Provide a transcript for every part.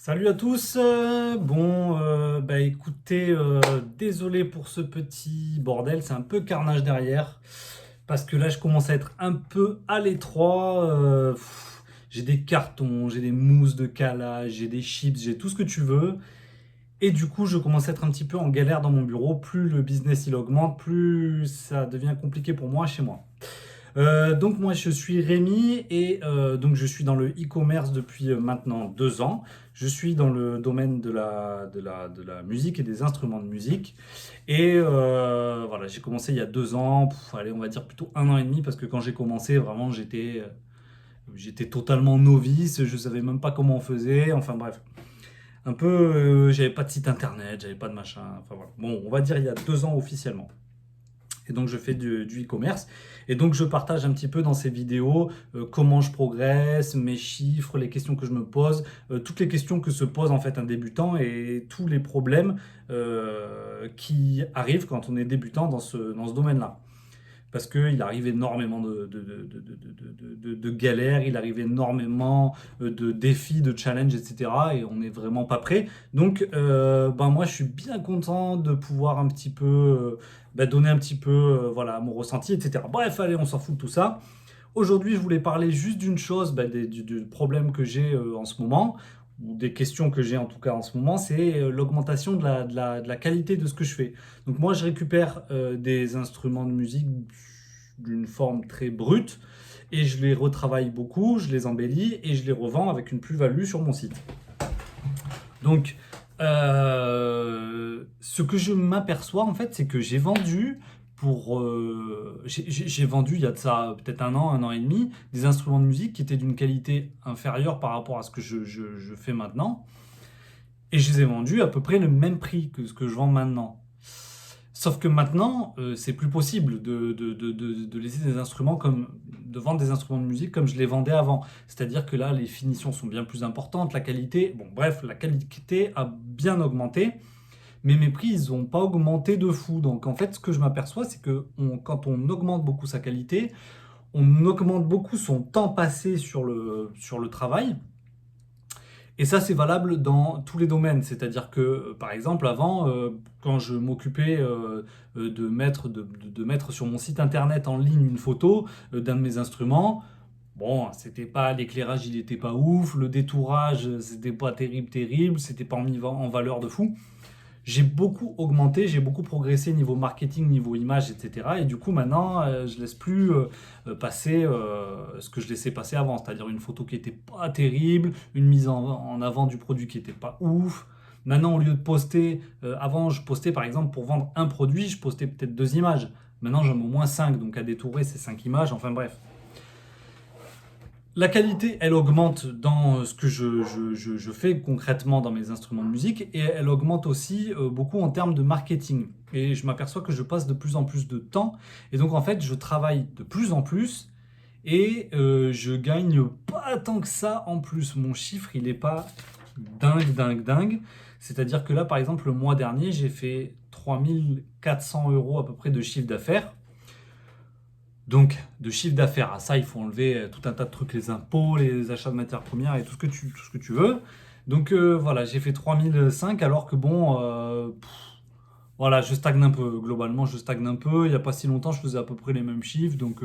Salut à tous. Écoutez, désolé pour ce petit bordel, c'est un peu carnage derrière parce que là je commence à être un peu à l'étroit. J'ai des cartons, j'ai des mousses de calage, j'ai des chips, j'ai tout ce que tu veux. Et du coup, je commence à être un petit peu en galère dans mon bureau. Plus le business il augmente, plus ça devient compliqué pour moi chez moi. Donc moi je suis Rémi et donc je suis dans le e-commerce depuis maintenant 2 ans. Je suis dans le domaine de la musique et des instruments de musique. Et voilà, j'ai commencé il y a 2 ans, allez on va dire plutôt 1 an et demi parce que quand j'ai commencé vraiment j'étais totalement novice, je savais même pas comment on faisait, enfin bref. Un peu, j'avais pas de site internet, j'avais pas de machin, enfin voilà. Bon, on va dire il y a 2 ans officiellement. Et donc je fais du e-commerce. Et donc je partage un petit peu dans ces vidéos comment je progresse, mes chiffres, les questions que je me pose, toutes les questions que se pose en fait un débutant et tous les problèmes qui arrivent quand on est débutant dans ce domaine-là. Parce qu'il arrive énormément de galères, il arrive énormément de défis, de challenges, etc. Et on n'est vraiment pas prêt. Donc, moi, je suis bien content de pouvoir un petit peu donner un petit peu voilà, mon ressenti, etc. Bref, allez, on s'en fout de tout ça. Aujourd'hui, je voulais parler juste d'une chose, du problème que j'ai en ce moment, ou des questions que j'ai en tout cas en ce moment, c'est l'augmentation de la qualité de ce que je fais. Donc moi, je récupère des instruments de musique d'une forme très brute, et je les retravaille beaucoup, je les embellis, et je les revends avec une plus-value sur mon site. Donc, ce que je m'aperçois en fait, c'est que j'ai vendu il y a de ça peut-être 1 an et demi, des instruments de musique qui étaient d'une qualité inférieure par rapport à ce que je fais maintenant. Et je les ai vendus à peu près le même prix que ce que je vends maintenant. Sauf que maintenant, c'est plus possible de laisser des instruments de vendre des instruments de musique comme je les vendais avant. C'est-à-dire que là, les finitions sont bien plus importantes, la qualité, bon bref, la qualité a bien augmenté, mais mes prix, ils n'ont pas augmenté de fou. Donc en fait, ce que je m'aperçois, c'est que quand on augmente beaucoup sa qualité, on augmente beaucoup son temps passé sur le travail. Et ça, c'est valable dans tous les domaines. C'est-à-dire que, par exemple, avant, quand je m'occupais de mettre sur mon site internet en ligne une photo d'un de mes instruments, bon, c'était pas l'éclairage, il était pas ouf, le détourage, c'était pas terrible, c'était pas mis en valeur de fou. J'ai beaucoup augmenté, j'ai beaucoup progressé niveau marketing, niveau image, etc. Et du coup, maintenant, je laisse plus passer ce que je laissais passer avant, c'est-à-dire une photo qui était pas terrible, une mise en avant du produit qui était pas ouf. Maintenant, au lieu de poster, avant, je postais par exemple pour vendre un produit, je postais peut-être 2 images. Maintenant, j'en mets au moins 5, donc à détourer, c'est 5 images, enfin bref. La qualité, elle augmente dans ce que je fais concrètement dans mes instruments de musique, et elle augmente aussi beaucoup en termes de marketing. Et je m'aperçois que je passe de plus en plus de temps, et donc en fait je travaille de plus en plus, et je gagne pas tant que ça en plus. Mon chiffre, il est pas dingue. C'est-à-dire que là, par exemple, le mois dernier, j'ai fait 3 400 € à peu près de chiffre d'affaires. Donc, de chiffre d'affaires à ça, il faut enlever tout un tas de trucs, les impôts, les achats de matières premières et tout ce que tu veux. Donc voilà, j'ai fait 3005 alors que bon, voilà, je stagne un peu. Globalement, je stagne un peu. Il n'y a pas si longtemps, je faisais à peu près les mêmes chiffres. Donc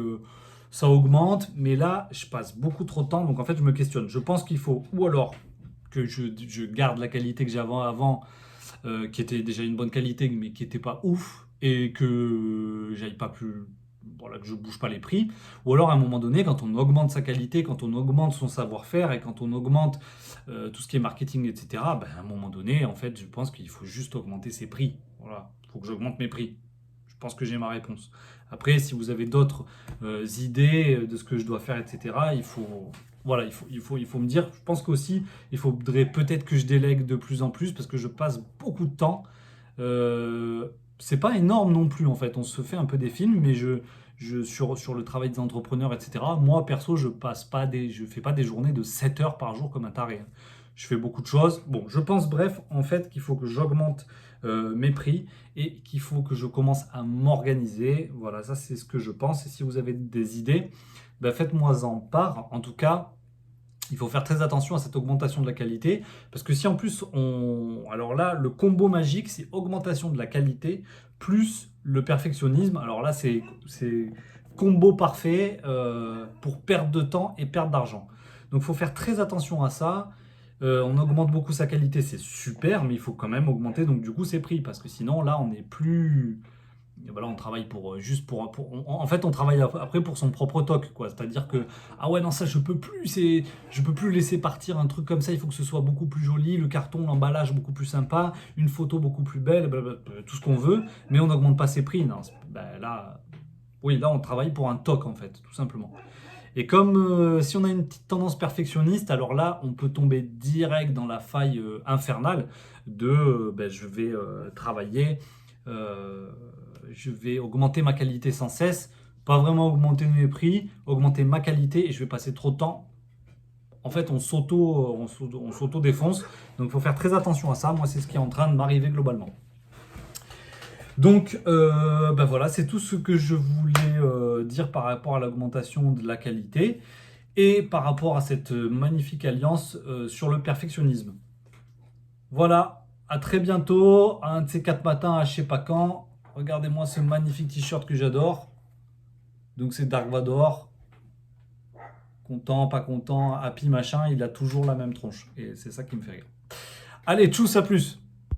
ça augmente. Mais là, je passe beaucoup trop de temps. Donc en fait, je me questionne. Je pense qu'il faut ou alors que je garde la qualité que j'avais avant, qui était déjà une bonne qualité, mais qui n'était pas ouf, et que j'aille pas plus, voilà, que je bouge pas les prix. Ou alors à un moment donné, quand on augmente sa qualité, quand on augmente son savoir-faire et quand on augmente tout ce qui est marketing, etc., à un moment donné, en fait, je pense qu'il faut juste augmenter ses prix. Voilà, il faut que j'augmente mes prix. Je pense que j'ai ma réponse. Après, si vous avez d'autres idées de ce que je dois faire, etc., voilà, il faut me dire. Je pense qu'aussi, il faudrait peut-être que je délègue de plus en plus parce que je passe beaucoup de temps. Euh, c'est pas énorme non plus en fait. On se fait un peu des films, mais sur le travail des entrepreneurs, etc. Moi perso, je fais pas des journées de 7 heures par jour comme un taré, hein. Je fais beaucoup de choses. Bon, je pense bref en fait qu'il faut que j'augmente mes prix et qu'il faut que je commence à m'organiser. Voilà, ça c'est ce que je pense. Et si vous avez des idées, faites-moi en part. En tout cas, Il faut faire très attention à cette augmentation de la qualité, parce que si en plus alors là, le combo magique, c'est augmentation de la qualité plus le perfectionnisme. Alors là, c'est combo parfait pour perdre de temps et perdre d'argent. Donc il faut faire très attention à ça. On augmente beaucoup sa qualité, c'est super, mais il faut quand même augmenter donc du coup ses prix, parce que sinon là, on n'est plus... Et voilà, on travaille pour juste en fait, on travaille après pour son propre toc, quoi. C'est-à-dire que ah ouais non ça je peux plus laisser partir un truc comme ça. Il faut que ce soit beaucoup plus joli, le carton, l'emballage beaucoup plus sympa, une photo beaucoup plus belle, blablabla, tout ce qu'on veut, mais on n'augmente pas ses prix. Non, ben là, oui, là on travaille pour un toc en fait, tout simplement. Et comme si on a une petite tendance perfectionniste, alors là, on peut tomber direct dans la faille infernale de ben, travailler, euh, je vais augmenter ma qualité sans cesse, pas vraiment augmenter mes prix, augmenter ma qualité et je vais passer trop de temps. En fait, on s'auto-défonce. Donc, il faut faire très attention à ça. Moi, c'est ce qui est en train de m'arriver globalement. Donc, ben voilà, c'est tout ce que je voulais dire par rapport à l'augmentation de la qualité et par rapport à cette magnifique alliance sur le perfectionnisme. Voilà, à très bientôt, un de ces 4 matins à je sais pas quand. Regardez-moi ce magnifique t-shirt que j'adore. Donc c'est Dark Vador, content, pas content, happy, machin, il a toujours la même tronche. Et c'est ça qui me fait rire. Allez, tchuss, à plus!